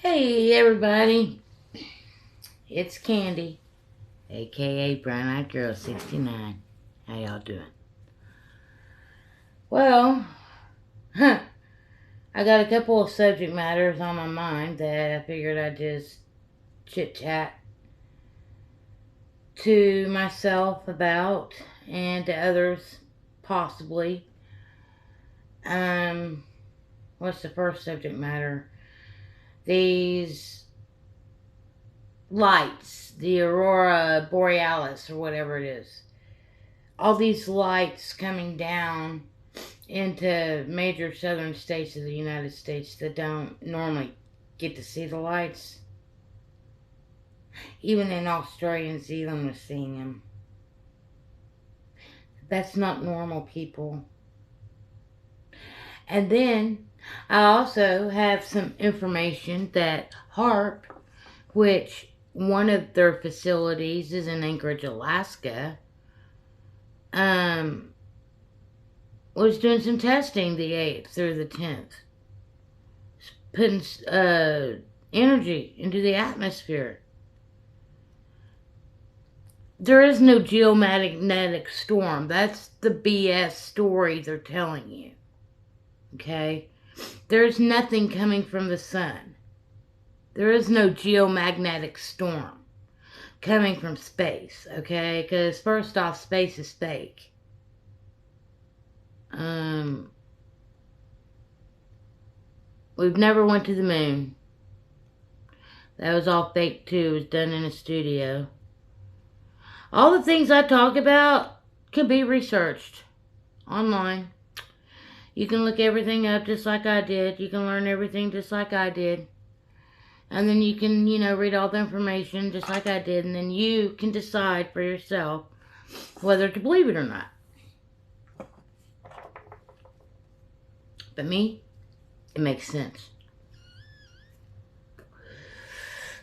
Hey everybody, it's Candy, aka Brown Eyed Girl 69. How y'all doing? Well, I got a couple of subject matters on my mind that I figured I'd just chit chat to myself about and to others possibly. Um, what's the first subject matter? These lights, the aurora borealis or whatever it is. All these lights coming down into major southern states of the United States that don't normally get to see the lights. Even in Australia and Zealand was seeing them. That's not normal, people. And then I also have some information that HARP, which one of their facilities is in Anchorage, Alaska, was doing some testing the 8th through the 10th, putting energy into the atmosphere. There is no geomagnetic storm. That's the BS story they're telling you. Okay? There's nothing coming from the sun. There is no geomagnetic storm coming from space. Okay? Because first off, space is fake. We've never went to the moon. That was all fake too. It was done in a studio. All the things I talk about can be researched online. You can look everything up just like I did. You can learn everything just like I did. And then you can, read all the information just like I did. And then you can decide for yourself whether to believe it or not. But me, it makes sense.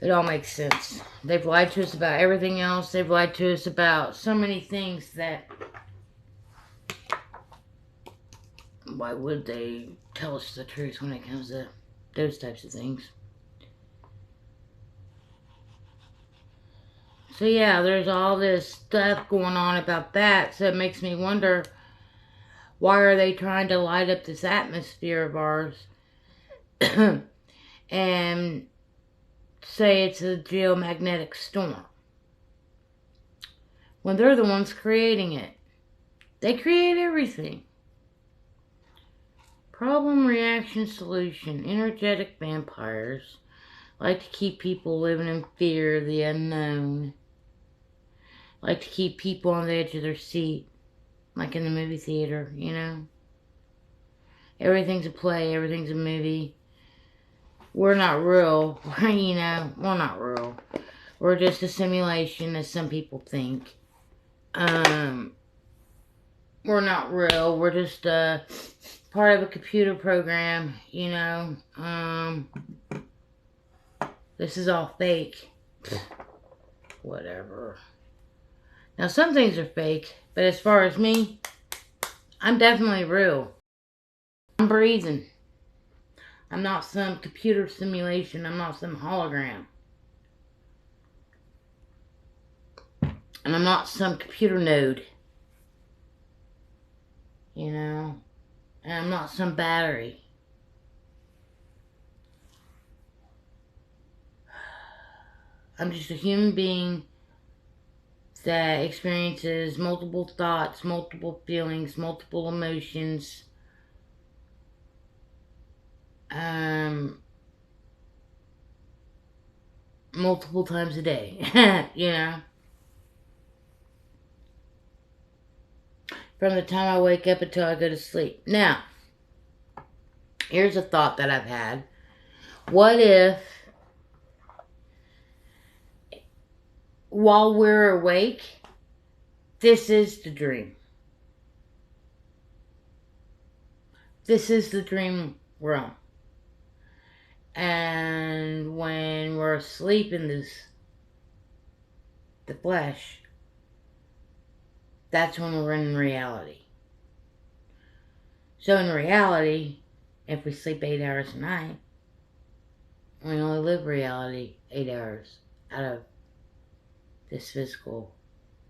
It all makes sense. They've lied to us about everything else. They've lied to us about so many things that... why would they tell us the truth when it comes to those types of things? So yeah, there's all this stuff going on about that. So it makes me wonder, why are they trying to light up this atmosphere of ours and say it's a geomagnetic storm when they're the ones creating it? They create everything. Problem, reaction, solution. Energetic vampires like to keep people living in fear of the unknown. Like to keep people on the edge of their seat. Like in the movie theater, Everything's a play, everything's a movie. We're not real, we're not real. We're just a simulation, as some people think. We're not real, we're just part of a computer program, This is all fake. Whatever. Now, some things are fake, but as far as me, I'm definitely real. I'm breathing. I'm not some computer simulation. I'm not some hologram. And I'm not some computer node. And I'm not some battery. I'm just a human being that experiences multiple thoughts, multiple feelings, multiple emotions. Multiple times a day, From the time I wake up until I go to sleep. Now, here's a thought that I've had. What if, while we're awake, this is the dream? This is the dream realm. And when we're asleep in the flesh, that's when we're in reality. So in reality, if we sleep 8 hours a night, We only live reality 8 hours out of this physical,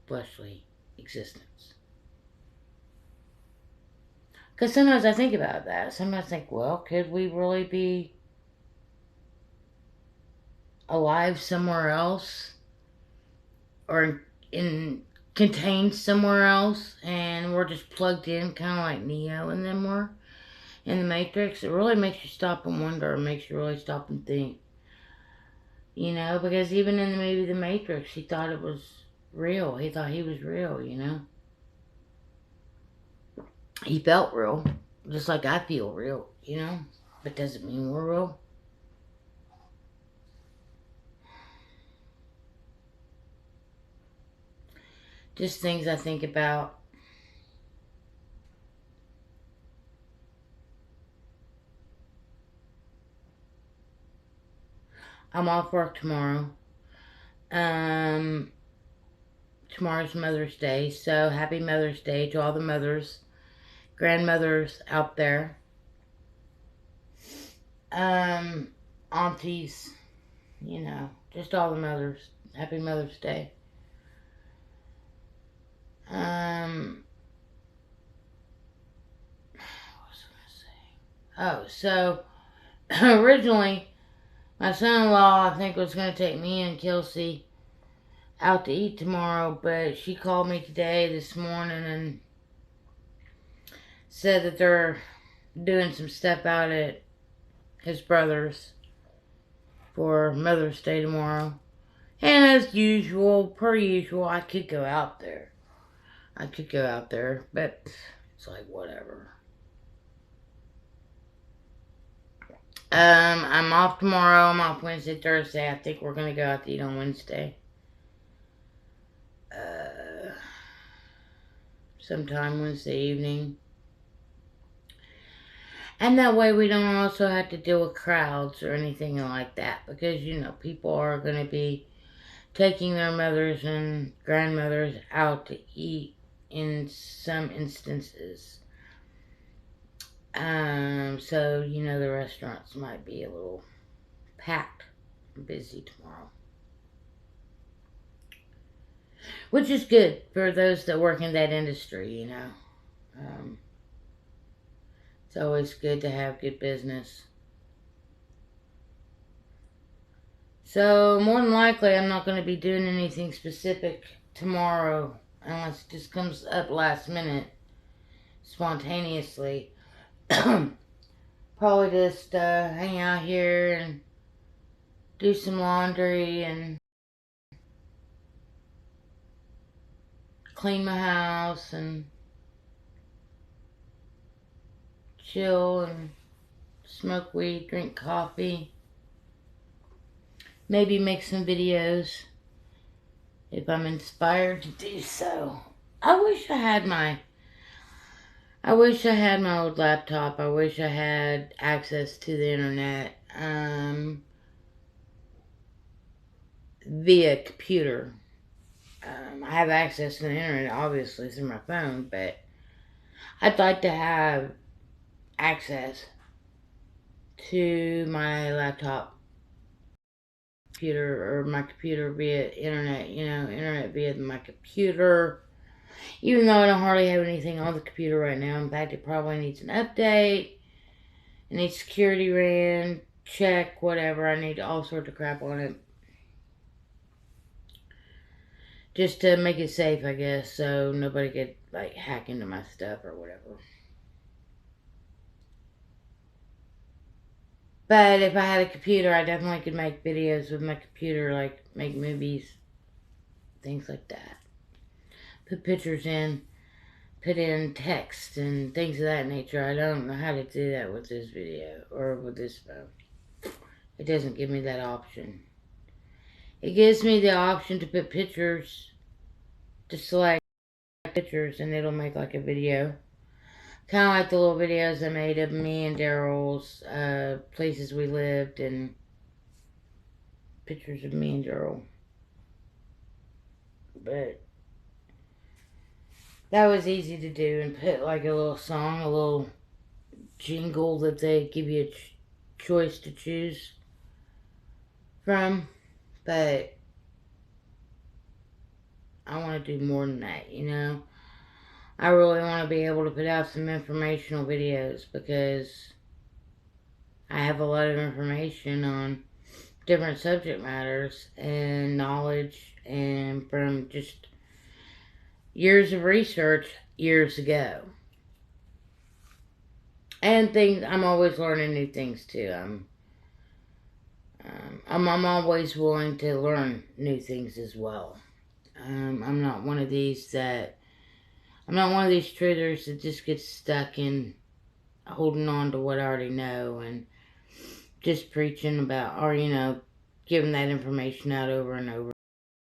fleshly existence. Because sometimes I think about that. Sometimes I think, well, could we really be alive somewhere else? Or in contained somewhere else, and we're just plugged in, kind of like Neo and them were in the Matrix? It really makes you stop and wonder. It makes you really stop and think. Because even in the movie The Matrix, he thought it was real. He thought he was real. He felt real, just like I feel real. But doesn't mean we're real. Just things I think about. I'm off work tomorrow. Um, Tomorrow's Mother's Day, so happy Mother's Day to all the mothers, grandmothers out there, aunties, just all the mothers. Happy Mother's Day. What was I gonna say? Oh, so originally my son-in-law, I think, was gonna take me and Kelsey out to eat tomorrow, but she called me this morning, and said that they're doing some stuff out at his brother's for Mother's Day tomorrow. And as usual, per usual, I could go out there. But it's like, whatever. I'm off tomorrow. I'm off Wednesday, Thursday. I think we're gonna go out to eat on Wednesday. Sometime Wednesday evening. And that way we don't also have to deal with crowds or anything like that. Because, people are going to be taking their mothers and grandmothers out to eat in some instances. So, the restaurants might be a little packed and busy tomorrow. Which is good for those that work in that industry. It's always good to have good business. So, more than likely, I'm not going to be doing anything specific tomorrow unless it just comes up last minute, spontaneously. Probably just hang out here and do some laundry and clean my house and chill and smoke weed, drink coffee. Maybe make some videos if I'm inspired to do so. I wish I had my old laptop. I wish I had access to the internet via computer. I have access to the internet, obviously, through my phone, but I'd like to have access to my laptop computer, or my computer via internet, internet via my computer. Even though I don't hardly have anything on the computer right now. In fact, it probably needs an update. It needs security ran, check, whatever. I need all sorts of crap on it. Just to make it safe, I guess, so nobody could, hack into my stuff or whatever. But if I had a computer, I definitely could make videos with my computer, like make movies, things like that. Put pictures in, put in text and things of that nature. I don't know how to do that with this video or with this phone. It doesn't give me that option. It gives me the option to put pictures, to select pictures, and it'll make like a video. Kind of like the little videos I made of me and Daryl's places we lived, and pictures of me and Daryl. But that was easy to do, and put like a little song, a little jingle that they give you a choice to choose. from, but I want to do more than that, you know? I really want to be able to put out some informational videos because I have a lot of information on different subject matters and knowledge and from just years of research years ago. And things, I'm always learning new things too. I'm always willing to learn new things as well. I'm not one of these truthers that just gets stuck in holding on to what I already know and just preaching about, or giving that information out over and over.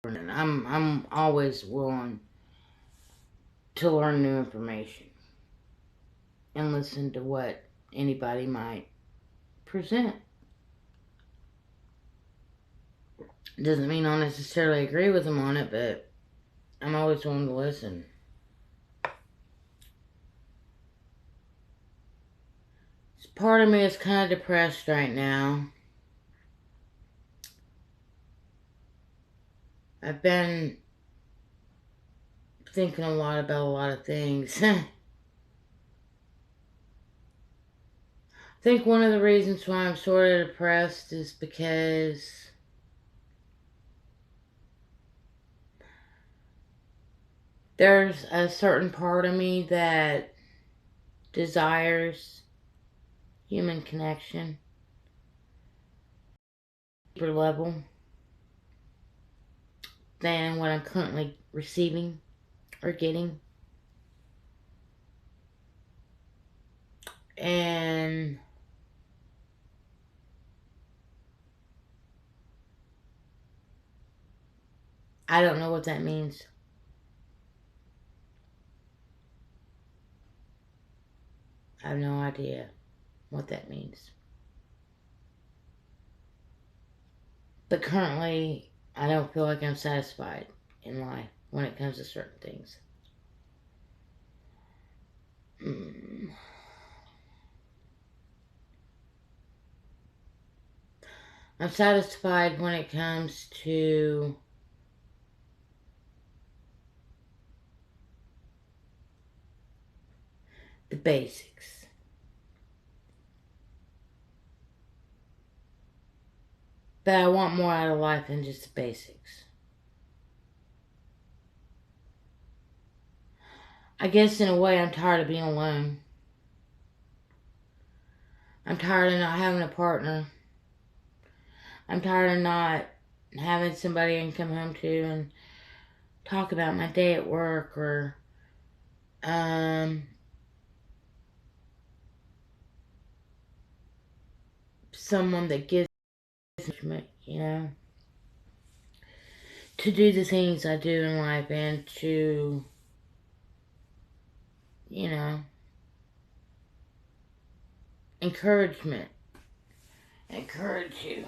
And I'm always willing to learn new information and listen to what anybody might present. Doesn't mean I'll necessarily agree with them on it, but I'm always willing to listen. Part of me is kind of depressed right now. I've been thinking a lot about a lot of things. I think one of the reasons why I'm sort of depressed is because there's a certain part of me that desires human connection, deeper level than what I'm currently receiving or getting. And I don't know what that means. I have no idea what that means. But currently, I don't feel like I'm satisfied in life when it comes to certain things. I'm satisfied when it comes to the basics. But I want more out of life than just the basics. I guess in a way I'm tired of being alone. I'm tired of not having a partner. I'm tired of not having somebody I can come home to and talk about my day at work or someone that gives me, to do the things I do in life and to, encouragement. Encourage you.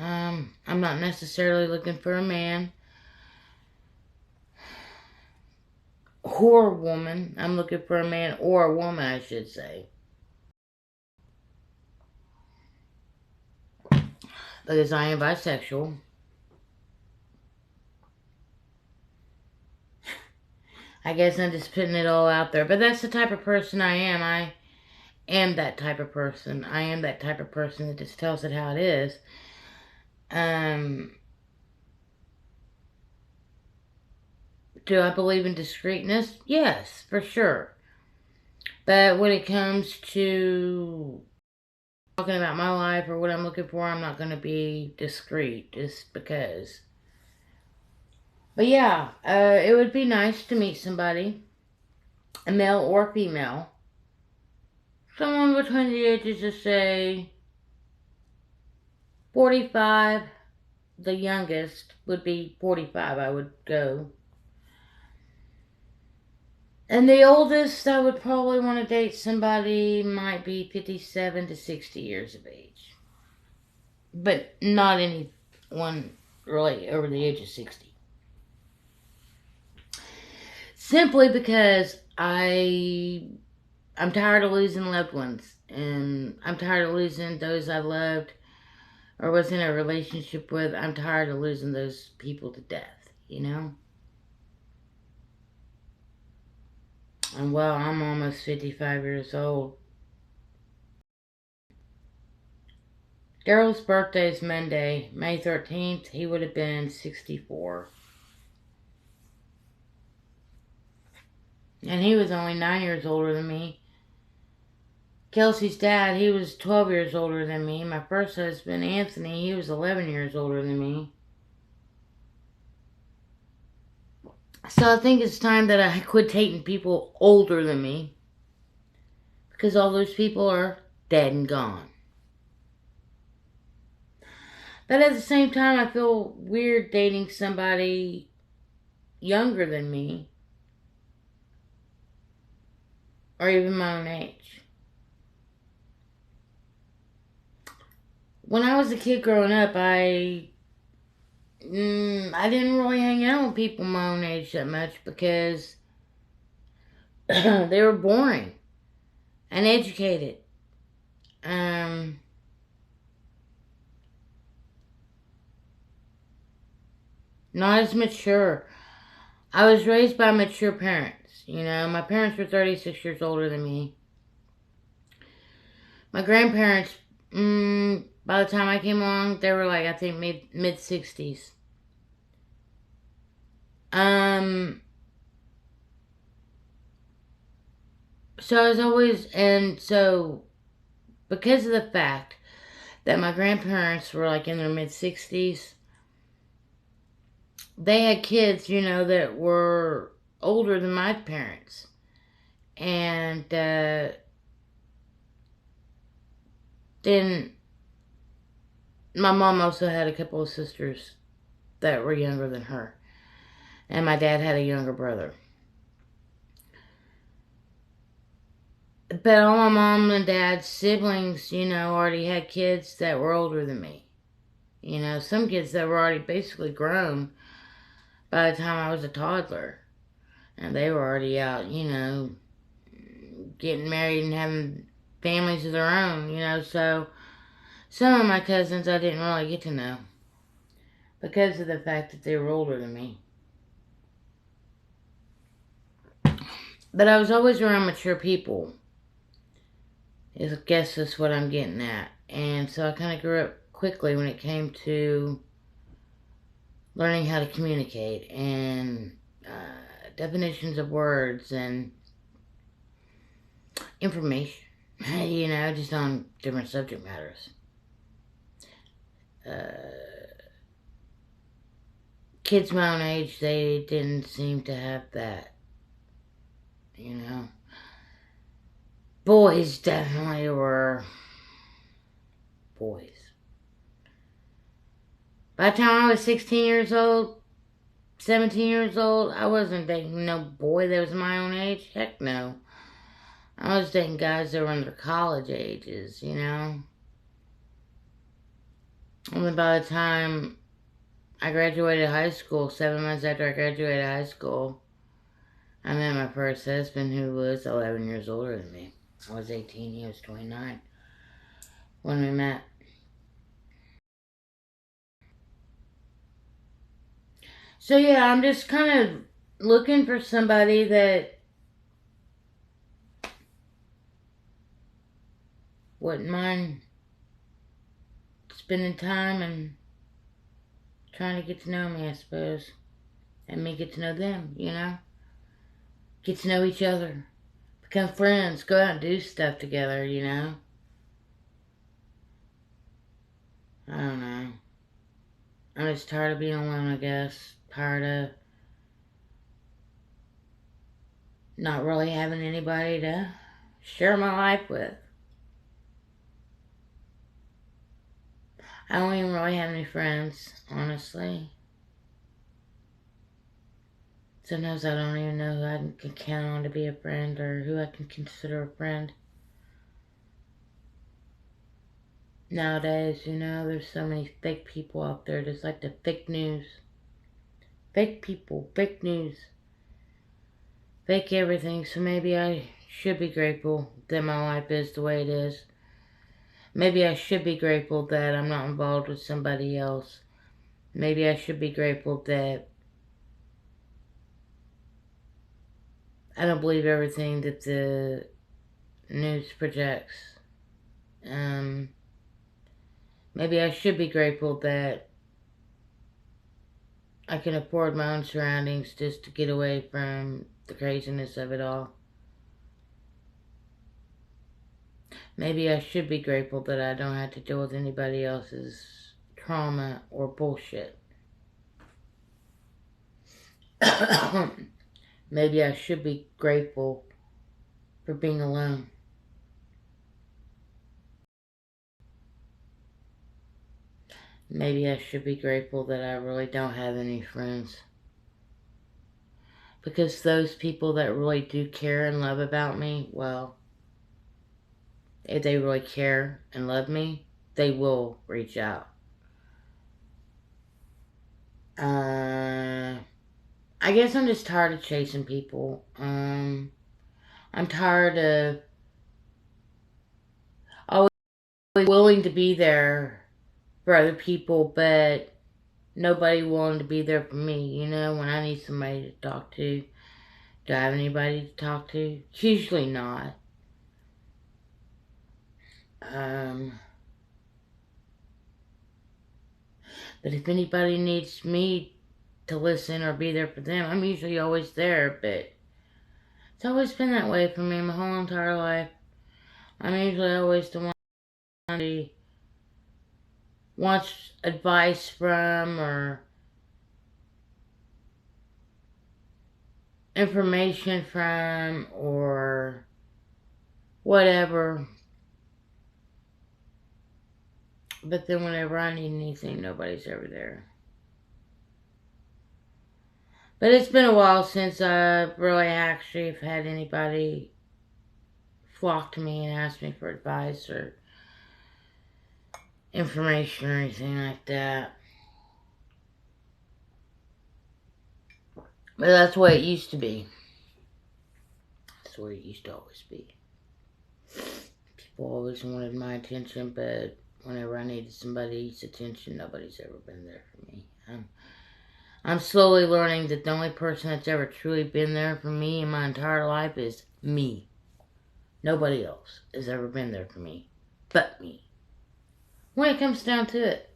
I'm not necessarily looking for a man or a woman. I'm looking for a man or a woman, I should say. Because I am bisexual. I guess I'm just putting it all out there. But that's the type of person I am. I am that type of person. I am that type of person that just tells it how it is. Do I believe in discreetness? Yes, for sure. But when it comes to talking about my life or what I'm looking for, I'm not going to be discreet just because. But yeah, it would be nice to meet somebody, a male or female. Someone between the ages of, say, 45. The youngest would be 45, I would go. And the oldest I would probably want to date somebody might be 57 to 60 years of age. But not anyone really over the age of 60. Simply because I I'm tired of losing loved ones, and I'm tired of losing those I loved or was in a relationship with. I'm tired of losing those people to death, you know? And well, I'm almost 55 years old. Daryl's birthday is Monday, May 13th. He would have been 64. And he was only 9 years older than me. Kelsey's dad, he was 12 years older than me. My first husband, Anthony, he was 11 years older than me. So I think it's time that I quit dating people older than me, because all those people are dead and gone. But at the same time, I feel weird dating somebody younger than me, or even my own age. When I was a kid growing up, I didn't really hang out with people my own age that much because they were boring and educated. Um, Not as mature. I was raised by mature parents. My parents were 36 years older than me. My grandparents, by the time I came along, they were like, I think, mid 60s. So I was always, and so because of the fact that my grandparents were like in their mid 60s, they had kids, that were older than my parents. And then my mom also had a couple of sisters that were younger than her. And my dad had a younger brother. But all my mom and dad's siblings, already had kids that were older than me. Some kids that were already basically grown by the time I was a toddler. And they were already out, getting married and having families of their own. So some of my cousins I didn't really get to know because of the fact that they were older than me. But I was always around mature people. I guess that's what I'm getting at. And so I kind of grew up quickly when it came to learning how to communicate and definitions of words and information, just on different subject matters. Kids my own age, they didn't seem to have that. Boys definitely were boys. By the time I was 16 years old, 17 years old, I wasn't dating no boy that was my own age. Heck no. I was dating guys that were in their college ages, Only by the time I graduated high school, 7 months after I graduated high school, I met my first husband, who was 11 years older than me. I was 18, he was 29 when we met. So yeah, I'm just kind of looking for somebody that wouldn't mind spending time and trying to get to know me, I suppose. And me get to know them, Get to know each other. Become friends. Go out and do stuff together, I don't know. I'm just tired of being alone, I guess. Tired of not really having anybody to share my life with. I don't even really have any friends, honestly. Sometimes I don't even know who I can count on to be a friend or who I can consider a friend. Nowadays, there's so many fake people out there, just like the fake news. Fake people, fake news, fake everything, so maybe I should be grateful that my life is the way it is. Maybe I should be grateful that I'm not involved with somebody else. Maybe I should be grateful that I don't believe everything that the news projects. Maybe I should be grateful that I can afford my own surroundings just to get away from the craziness of it all. Maybe I should be grateful that I don't have to deal with anybody else's trauma or bullshit. Maybe I should be grateful for being alone. Maybe I should be grateful that I really don't have any friends. Because those people that really do care and love about me, well, if they really care and love me, they will reach out. I guess I'm just tired of chasing people. I'm tired of always willing to be there for other people, but nobody willing to be there for me. You know, when I need somebody to talk to, do I have anybody to talk to? Usually not. But if anybody needs me to listen or be there for them, I'm usually always there, but it's always been that way for me my whole entire life. I'm usually always the one who wants advice from or information from or whatever. But then whenever I need anything, nobody's ever there. But it's been a while since I really actually have had anybody flock to me and ask me for advice or information or anything like that. But that's the way it used to be. That's the way it used to always be. People always wanted my attention, but whenever I needed somebody's attention, nobody's ever been there for me. I'm slowly learning that the only person that's ever truly been there for me in my entire life is me. Nobody else has ever been there for me but me. When it comes down to it.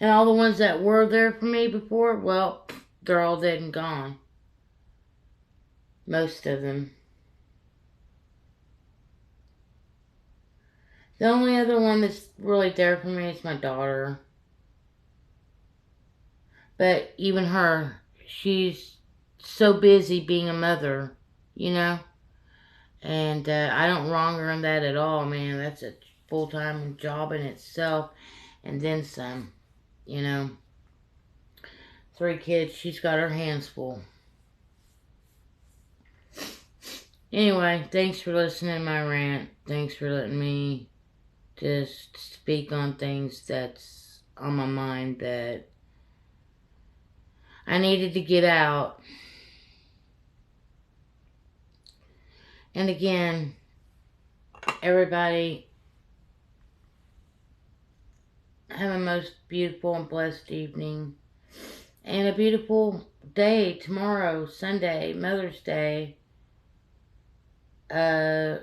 And all the ones that were there for me before, well, they're all dead and gone. Most of them. The only other one that's really there for me is my daughter. But even her, she's so busy being a mother, you know? And I don't wrong her in that at all, man. That's a full-time job in itself. And then some, you know. 3 kids, she's got her hands full. Anyway, thanks for listening to my rant. Thanks for letting me just speak on things that's on my mind that I needed to get out. And again, everybody, have a most beautiful and blessed evening. And a beautiful day tomorrow, Sunday, Mother's Day, May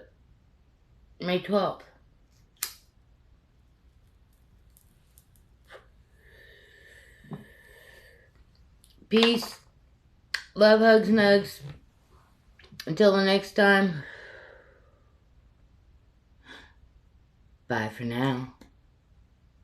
12th. Peace, love, hugs, and hugs. Until the next time, bye for now.